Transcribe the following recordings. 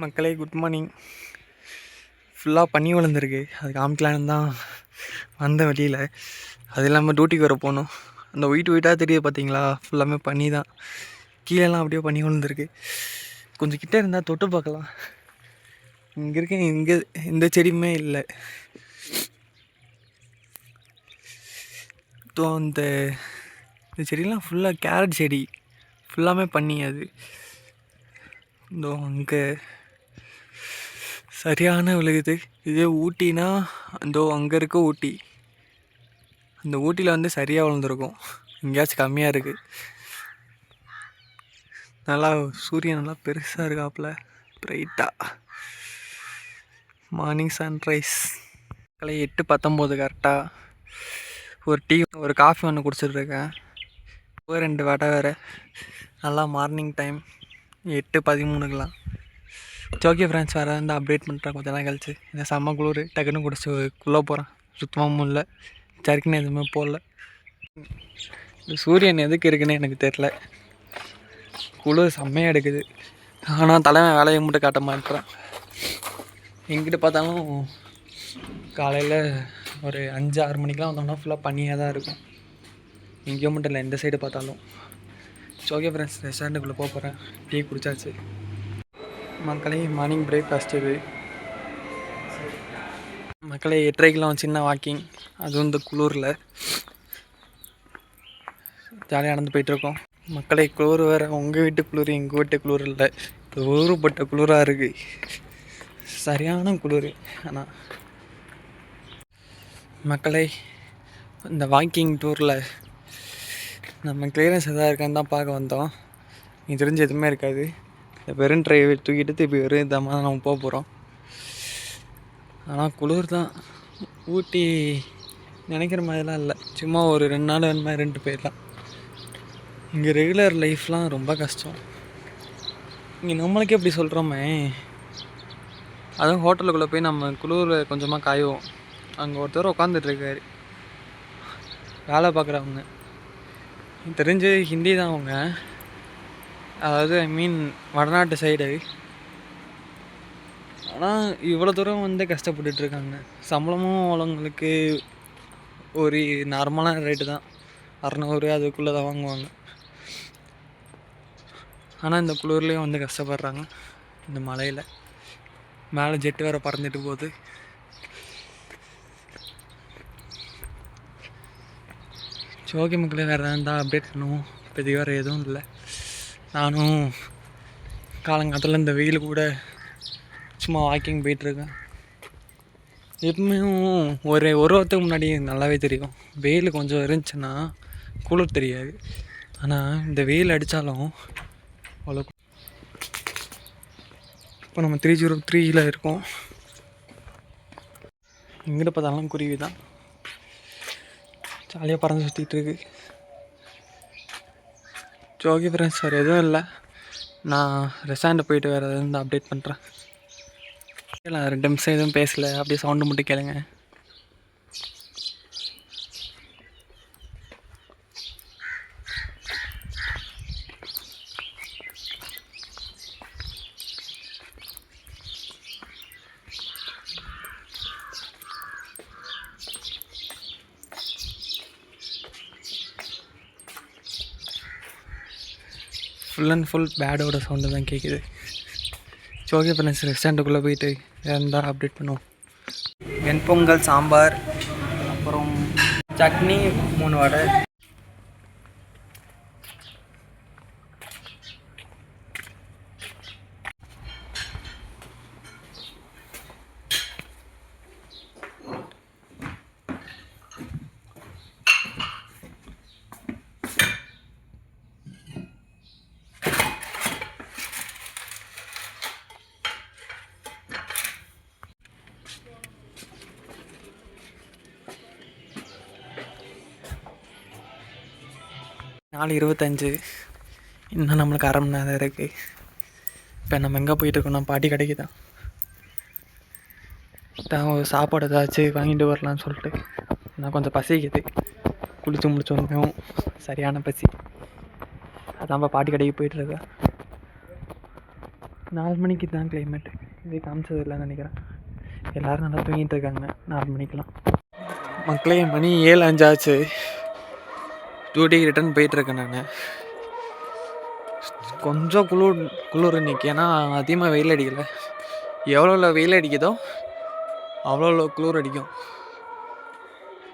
மக்களே good morning. ஃபுல்லாக பனி விழுந்திருக்கு. அது காமிக்கலான்னு தான் வந்த வழியில். அது இல்லாமல் டியூட்டிக்கு வர போகணும். அந்த ஒயிட்டாக தெரியுது பார்த்தீங்களா, ஃபுல்லாமே பனி தான். கீழெல்லாம் அப்படியே பனி விழுந்திருக்கு. கொஞ்சம் கிட்டே இருந்தால் தொட்டு பார்க்கலாம். இங்கே இருக்க இங்கே எந்த செடியுமே இல்லை. இந்த செடியெலாம் ஃபுல்லாக கேரட் செடி ஃபுல்லாமே பண்ணி. அது இதோ அங்கே சரியான விழுகுது. இதே ஊட்டினா இதோ அங்கே இருக்க ஊட்டி, அந்த ஊட்டியில் வந்து சரியாக விழுந்துருக்கும். எங்கேயாச்சும் கம்மியாக இருக்குது. நல்லா சூரியன் நல்லா பெருசாக இருக்காப்புல, பிரைட்டாக. Morning sunrise. காலை 8:19 கரெக்டாக. ஒரு டீ ஒரு காஃபி ஒன்று குடிச்சிட்ருக்கேன். 2 வடை வேறு. நல்லா மார்னிங் டைம் 8:13 ஓகே ஃப்ரெண்ட்ஸ், வேறு வந்து அப்டேட் பண்ணுறேன் கொஞ்சம் நேரம் கழிச்சு. இந்த செம்ம குளிர், டக்குன்னு குடிச்சு குள்ளே போகிறேன். சுத்தமாகவும் இல்லை, சறுக்குன்னு எதுவுமே போடல. இந்த சூரியன் எதுக்கு இருக்குன்னு எனக்கு தெரில. குளிர் செம்மையாக எடுக்குது. ஆனால் தலைவன் வேலையை மட்டும் காட்ட மாட்டேறான். எங்கிட்ட பார்த்தாலும் காலையில் ஒரு 5-6 மணிக்கெலாம் வந்தோம்னா ஃபுல்லாக பனியாக தான் இருக்கும். எங்கேயோ மட்டும் இல்லை, எந்த சைடு பார்த்தாலும். ஓகே ஃப்ரெண்ட்ஸ், ரெஸ்டாரண்ட்டுக்குள்ளே போக போகிறேன். டீ குடித்தாச்சு. மக்களே மார்னிங் பிரேக்ஃபாஸ்ட் இது. மக்களே 8:30 சின்ன வாக்கிங், அதுவும் இந்த குளூரில் ஜாலியாக நடந்து போயிட்டுருக்கோம். மக்களே குளிர் வேறு. உங்கள் வீட்டு குளிர் எங்கள் வீட்டு குளிர் இல்லை, ஊறுபட்ட குளிராக இருக்குது. சரியான குளிர். ஆனால் மக்களே இந்த வாக்கிங் டூரில் நம்ம கிளியரன்ஸ் எதாவது இருக்கான்னு தான் பார்க்க வந்தோம். இது தெரிஞ்சு எதுவுமே இருக்காது. இந்த வெறும் ட்ரைவை தூக்கிட்டு திருப்பி வெறும் இதாமல் தான் நம்ம போக போகிறோம். ஆனால் குளிர் தான். ஊட்டி நினைக்கிற மாதிரிலாம் இல்லை. சும்மா ஒரு 2 நாள் வேணுமா 2 போயிடலாம். இங்கே ரெகுலர் லைஃப்லாம் ரொம்ப கஷ்டம். இங்கே நம்மளுக்கே எப்படி சொல்கிறோமே, அதுவும் ஹோட்டலுக்குள்ளே போய் நம்ம குளிரில் கொஞ்சமாக காயுவோம். அங்கே ஒருத்தர் உட்காந்துட்ருக்காரு, வேலை பார்க்குறவங்க. தெரிஞ்சு ஹிந்தி தான் அவங்க, அதாவது ஐ மீன் வடநாட்டு சைடு. ஆனால் இவ்வளோ தூரம் வந்து கஷ்டப்பட்டுட்ருக்காங்க. சம்பளமும் அவங்களுக்கு ஒரு நார்மலான ரேட்டு தான், 600 அதுக்குள்ளே தான் வாங்குவாங்க. ஆனால் இந்த குளிர்லேயும் வந்து கஷ்டப்படுறாங்க. இந்த மலையில் மேலே ஜெட்டு வேறு பறந்துட்டு போகுது. ஓகே மக்களே, வேறு எதாவது இருந்தால் அப்டேட் பண்ணுவோம். இப்போதைக்கு வேறு எதுவும் இல்லை. நானும் காலங்காலத்தில் இந்த வெயில் கூட சும்மா வாக்கிங் போயிட்டுருக்கேன். எப்பவுமே ஒரு வாரத்துக்கு முன்னாடி நல்லாவே தெரியும், வெயில் கொஞ்சம் இருந்துச்சுன்னா குளிர் தெரியாது. ஆனால் இந்த வெயில் அடித்தாலும் அவ்வளோ. இப்போ நம்ம 303 இருக்கோம். எங்கிட்ட பார்த்தாலும் குருவி தான் ஜாலியாக பறந்து சுற்றிட்டுருக்கு. ஓகே ஃப்ரெண்ட்ஸ், வேறு எதுவும் இல்லை. நான் ரெஸ்டாரண்ட்டை போயிட்டு வேறு எதாவது இருந்தால் அப்டேட் பண்ணுறேன். நான் 2 நிமிஷம் எதுவும் பேசலை, அப்படியே சவுண்டு மட்டும் கேளுங்க. ஃபுல் அண்ட் ஃபுல் பேடோட சவுண்டு தான் கேட்குது. ஓகே ஃப்ரெண்ட்ஸ், ரெஸ்டாரண்ட்டுக்குள்ளே போயிட்டு இருந்தால் அப்டேட் பண்ணுவோம். வெண்பொங்கல், சாம்பார், அப்புறம் சட்னி, 3 வடை. நாலு 25. இன்னும் நம்மளுக்கு 1/2 மணி நேரம் இருக்குது. இப்போ நம்ம எங்கே போயிட்டுருக்கோம்னா பாட்டி கடைக்கு தான். ஒரு சாப்பாடு ஏதாச்சும் வாங்கிட்டு வரலான்னு சொல்லிட்டு நான் கொஞ்சம் பசிக்குது. குளிச்சு முடிச்சோன்னும் சரியான பசி. அதான்ப்பா பாட்டி கடைக்கு போயிட்டுருக்கேன். 4 மணிக்கு தான் கிளைமேட். இதே காமிச்சது இல்லைன்னு நினைக்கிறேன். எல்லோரும் நல்லா தூங்கிட்டு இருக்காங்க 4 மணிக்கெலாம். மக்களே மணி 7:05 ஆச்சு. டியூட்டிக்கு ரிட்டர்ன் போயிட்டுருக்கேன் நான். கொஞ்சம் குளிர் இன்றைக்கி, ஏன்னா அதிகமாக வெயில் அடிக்கலை. எவ்வளோ வெயில் அடிக்குதோ அவ்வளோ குளிர் அடிக்கும்.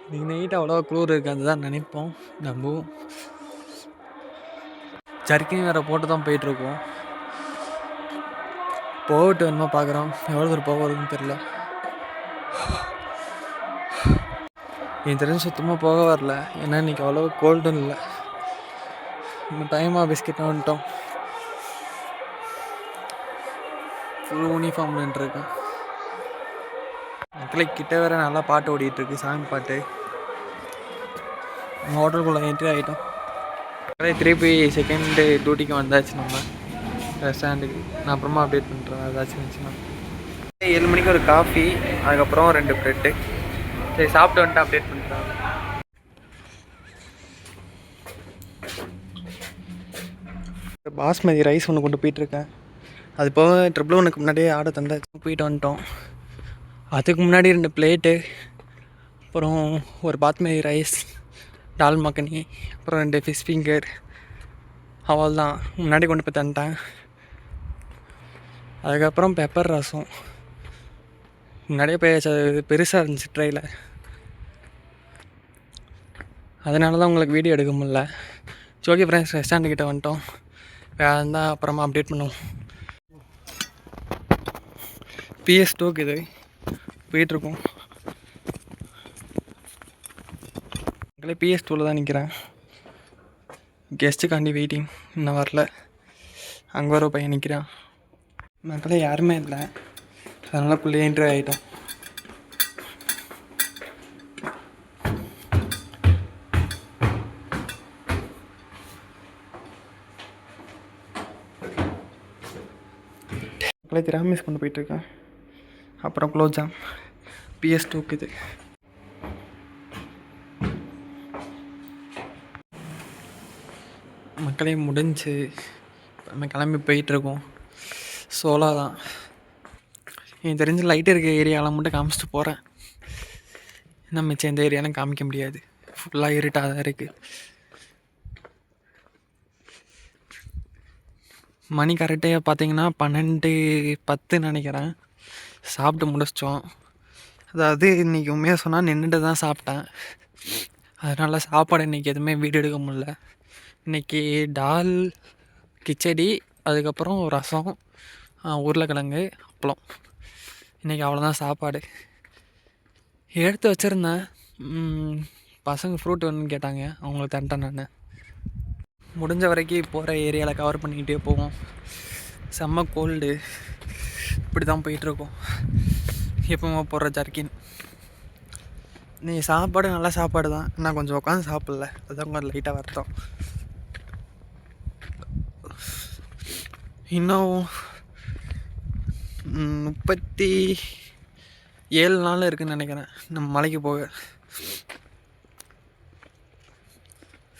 இன்றைக்கி நைட்டு அவ்வளோ குளிர் இருக்காது தான் நினைப்போம். நம்பவும் ஜர்க்கின் வேறு போட்டு தான் போயிட்டுருக்கோம். போகட்டு வேணுமா பார்க்குறோம். எவ்வளோ தூரம் போக வருதுன்னு தெரில. எனக்கு தெரிஞ்சு சுத்தமாக போக வரல, ஏன்னா இன்றைக்கி அவ்வளோ கோல்டும் இல்லை. நம்ம டைமாக பிஸ்கெட்டாக வந்துட்டோம். ஃபுல் யூனிஃபார்ம் நின்றுருக்கேன். மக்களுக்கு கிட்ட வேறு நல்லா பாட்டு ஓடிட்டுருக்கு, சாங் பாட்டு. ஹோட்டலுக்குள்ளே என்ட்ரி ஆகிட்டோம். திருப்பி செகண்டு டியூட்டிக்கு வந்தாச்சு நம்ம ரெஸ்டாரண்ட்டுக்கு. நான் அப்புறமா அப்டேட் பண்ணுறேன் ஏதாச்சும் இருந்துச்சுன்னா. 7 மணிக்கு ஒரு காஃபி, அதுக்கப்புறம் 2 ப்ரெட்டு. சரி சாப்பிட்டு வந்துட்டு அப்டேட் பண்ணுறேன். பாஸ்மதி ரைஸ் ஒன்று கொண்டு போயிட்டுருக்கேன். அது போக 111க்கு முன்னாடியே ஆர்டர் தந்தாச்சு, போயிட்டு வந்துட்டோம். அதுக்கு முன்னாடி 2 பிளேட்டு, அப்புறம் ஒரு பாஸ்மதி ரைஸ், டால் மக்கனி, அப்புறம் 2 ஃபிஷ் ஃபிங்கர். அவள் தான் முன்னாடி கொண்டு போய் தந்துட்டேன். அதுக்கப்புறம் பெப்பர் ரசம் முன்னாடியே போய் பெருசாக இருந்துச்சு ட்ரையில், அதனால தான் உங்களுக்கு வீடியோ எடுக்க முடியல. ஓகே ஃப்ரெண்ட்ஸ், ரெஸ்டாரண்ட்டுக்கிட்ட வந்துட்டோம். வேறு இருந்தால் அப்புறமா அப்டேட் பண்ணுவோம். PS2க்கு இது போயிட்டுருக்கோம். PS2வில் தான் நிற்கிறேன். கெஸ்ட்டுக்காண்டி வெயிட்டிங், இன்னும் வரல. அங்கே வர பையன் நிற்கிறான். மக்களே யாருமே இல்லை, அதனால் குள்ளே என்ட்ரி ஆகிட்டோம். மக்களே திராமிஸ் கொண்டு போயிட்டுருக்கேன். அப்புறம் குலோப்ஜாம். PS2க்கு இது. மக்களே முடிஞ்சு நம்ம கிளம்பி போயிட்டுருக்கோம். சோலா தான். எனக்கு தெரிஞ்ச லைட் இருக்க ஏரியாவில் மட்டும் காமிச்சிட்டு போகிறேன். நம்ம மிச்சம் எந்த ஏரியாலும் காமிக்க முடியாது, ஃபுல்லாக இருட்டாக தான் இருக்குது. மணி கரெக்டாக பார்த்தீங்கன்னா 12:10 நினைக்கிறேன். சாப்பிட்டு முடிச்சிட்டோம். அதாவது இன்றைக்கி உண்மையாக சொன்னால் நின்றுட்டு தான் சாப்பிட்டேன், அதனால் சாப்பாடு இன்றைக்கி எதுவுமே வீடியோ எடுக்க முடியல. இன்றைக்கி டால், கிச்சடி, அதுக்கப்புறம் ரசம், உருளைக்கிழங்கு, அப்பளம். இன்றைக்கி அவ்வளோதான் சாப்பாடு. எடுத்து வச்சுருந்தேன். பசங்க ஃப்ரூட் வேணும்னு கேட்டாங்க, அவங்களுக்கு தந்துட்டேன் நான். முடிஞ்ச வரைக்கும் போகிற ஏரியாவில் கவர் பண்ணிக்கிட்டே போவோம். செம்ம கோல்டு, இப்படி தான் போயிட்டுருக்கோம். எப்போவுமே போடுற ஜர்க்கின். நீ சாப்பாடு நல்ல சாப்பாடு தான், நான் கொஞ்சம் உட்காந்து சாப்பிடல, அதுதான் கொஞ்சம் லைட்டாக வருத்தம். இன்னும் 37 நாள் இருக்குதுன்னு நினைக்கிறேன் நம்ம மலைக்கு போக.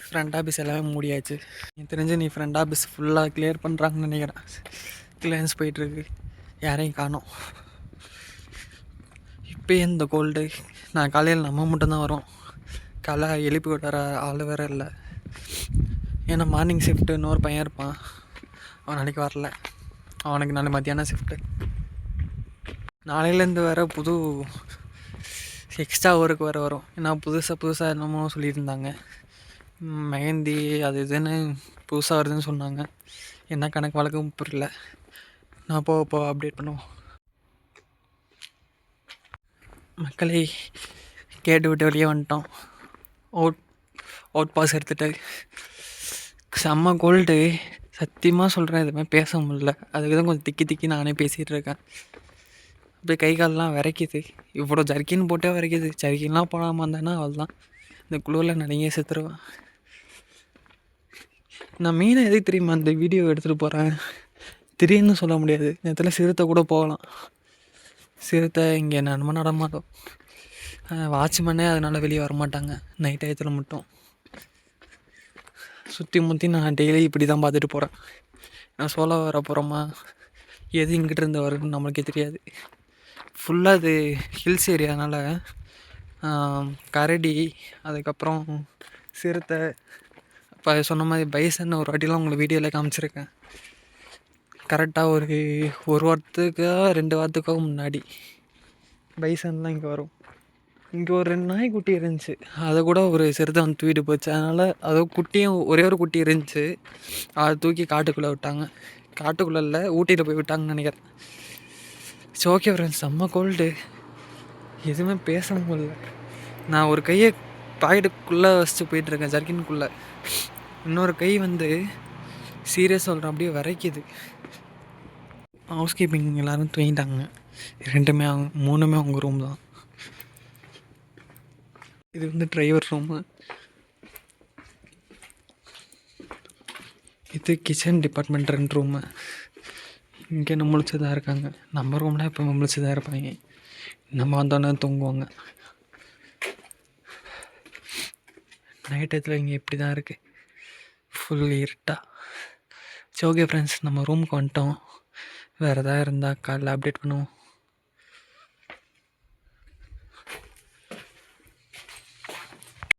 ஃப்ரண்ட் ஆஃபீஸ் எல்லாமே மூடியாச்சு. எனக்கு தெரிஞ்சு நீ ஃப்ரண்ட் ஆஃபீஸ் ஃபுல்லாக கிளியர் பண்ணுறாங்கன்னு நினைக்கிறேன். கிளியரன்ஸ் போயிட்டுருக்கு, யாரையும் காணோம். இப்போயே இந்த கோல்டு. நான் காலையில் நம்ம மட்டும்தான் வரோம், காலை எழுப்பி விட்டுற ஆள் வேறு இல்லை. ஏன்னா மார்னிங் ஷிஃப்ட்டு இன்னொரு பையன் இருப்பான், அவன் நாளைக்கு வரல. அவனுக்கு நாளை மத்தியானம் ஷிஃப்ட்டு. நாளையிலேருந்து வேறு புது எக்ஸ்ட்ரா ஒர்க் வேறு வரும். ஏன்னா புதுசாக என்னமோ சொல்லியிருந்தாங்க, மெஹந்தி அது இதுன்னு புதுசாக வருதுன்னு சொன்னாங்க. என்ன கணக்கு வழக்கம் புரியல. நான் போக அப்டேட் பண்ணுவோம். மக்களை கேட்டு விட்டு வெளியே வந்துட்டோம். அவுட் பாஸ் எடுத்துகிட்டு. செம்ம கோல்டு, சத்தியமாக சொல்கிறேன், எதுவுமே பேச முடியல. அதுக்கு தான் கொஞ்சம் திக்கி நானே பேசிகிட்டு இருக்கேன். அப்படியே கை காலெலாம் விரைக்குது. இவ்வளோ ஜர்க்கின் போட்டே விரைக்குது. ஜர்க்கின்லாம் போடாமல் இருந்தேன்னா அவ்வளோதான், இந்த குழுவில் நனைய செத்துருவேன். நான் மீனை எதுக்கு தெரியுமா அந்த வீடியோ எடுத்துகிட்டு போகிறேன், திடீர்னு சொல்ல முடியாது. நேரத்தில் சிறுத்தை கூட போகலாம். சிறுத்தை இங்கே நம்ம நடமாட்டோம். வாட்ச்மேனே அதனால் வெளியே வரமாட்டாங்க நைட் டயத்தில் மட்டும். சுற்றி முற்றி நான் டெய்லி இப்படி தான் பார்த்துட்டு போகிறேன். நான் சோலோ வர போகிறோமா, எது இங்கிட்ட இருந்து வருதுன்னு நம்மளுக்கே தெரியாது. ஃபுல்லாக அது ஹில்ஸ் ஏரியானால கரடி, அதுக்கப்புறம் சிறுத்தை, இப்போ சொன்ன மாதிரி பைசன் ஒரு வாட்டிலாம் உங்களுக்கு வீடியோவில் காமிச்சிருக்கேன். கரெக்டாக ஒரு வாரத்துக்கோ 2 வாரத்துக்கோ முன்னாடி பைசன்லாம் இங்கே வரும். இங்கே ஒரு 2 நாய்க்குட்டி இருந்துச்சு, அதை கூட ஒரு சிறுத்தை வந்து தூக்கிட்டு போச்சு. அதனால் அதோ குட்டியும் ஒரே ஒரு குட்டி இருந்துச்சு, அதை தூக்கி காட்டுக்குள்ளே விட்டாங்க. காட்டுக்குள்ளே இல்லை, ஊட்டியில் போய் விட்டாங்கன்னு நினைக்கிறேன். இட்ஸ் ஓகே ஃப்ரெண்ட்ஸ், செம்ம கோல்டு, எதுவுமே பேச முடியல. நான் ஒரு கையை பாக்கெட்டுக்குள்ளே வச்சுட்டு போயிட்டுருக்கேன், ஜர்க்கின்குள்ளே. இன்னொரு கை வந்து சீரியஸ் சொல்கிறேன், அப்படியே விரைக்குது. ஹவுஸ் கீப்பிங் எல்லோரும் தூங்கிட்டாங்க. 3மே அவங்க ரூம் தான். இது வந்து டிரைவர் ரூமு, இது கிச்சன் டிபார்ட்மெண்ட் 2 ரூமு. இங்கே நம்ம முழிச்சதாக இருக்காங்க. நம்ம ரூம்லாம் இப்போ முழிச்சதாக இருப்பாங்க. நம்ம வந்தோன்னே தூங்குவாங்க. நைட் டயத்தில் இங்கே இப்படி தான் இருக்குது, ஃபுல் இருட்டாக. சரி ஓகே ஃப்ரெண்ட்ஸ், நம்ம ரூமுக்கு வந்துட்டோம். வேறு எதாவது இருந்தால் காலைல அப்டேட் பண்ணுவோம்.